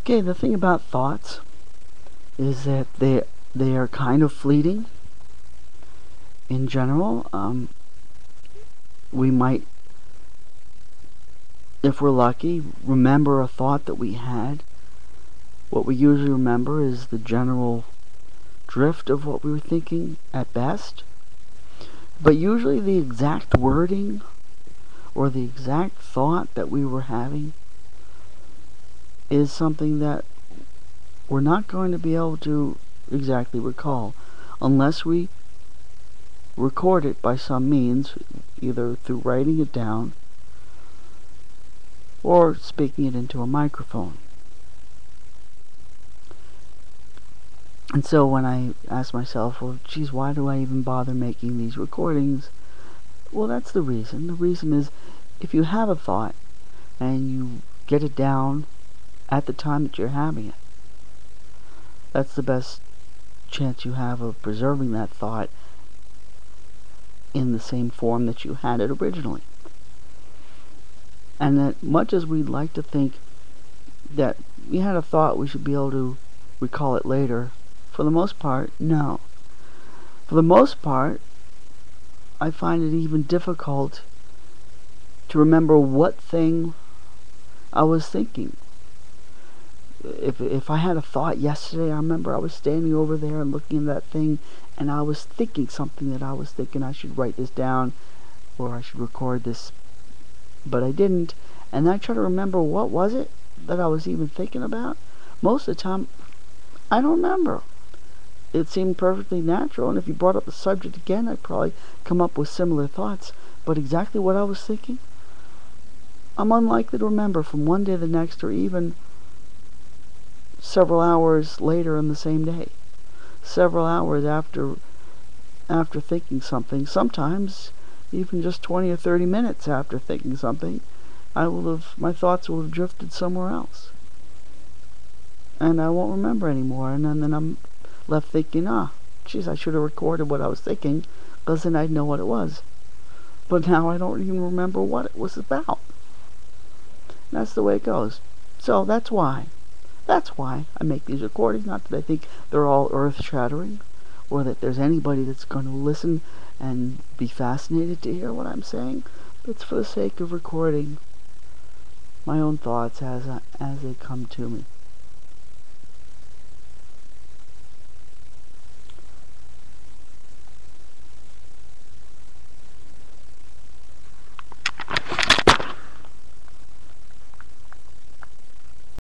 Okay, the thing about thoughts is that they are kind of fleeting. In general, we might, if we're lucky, remember a thought that we had. What we usually remember is the general drift of what we were thinking at best. But usually the exact wording or the exact thought that we were having is something that we're not going to be able to exactly recall unless we record it by some means, either through writing it down or speaking it into a microphone. And so when I ask myself, well, geez, why do I even bother making these recordings? Well, that's the reason. The reason is if you have a thought and you get it down at the time that you're having it, that's the best chance you have of preserving that thought in the same form that you had it originally. And that much as we'd like to think that we had a thought, we should be able to recall it later, for the most part, no. For the most part, I find it even difficult to remember what thing I was thinking. If I had a thought yesterday, I remember I was standing over there and looking at that thing, and I was thinking something that I was thinking I should write this down, or I should record this, but I didn't. And I try to remember what was it that I was even thinking about. Most of the time, I don't remember. It seemed perfectly natural, and if you brought up the subject again, I'd probably come up with similar thoughts. But exactly what I was thinking, I'm unlikely to remember from one day to the next, or even several hours later in the same day. Several hours after thinking something, sometimes even just 20 or 30 minutes after thinking something, my thoughts will have drifted somewhere else. And I won't remember anymore, and then I'm left thinking, geez, I should have recorded what I was thinking, because then I'd know what it was. But now I don't even remember what it was about. And that's the way it goes. So that's why I make these recordings. Not that I think they're all earth-shattering, or that there's anybody that's going to listen and be fascinated to hear what I'm saying. But it's for the sake of recording my own thoughts as they come to me.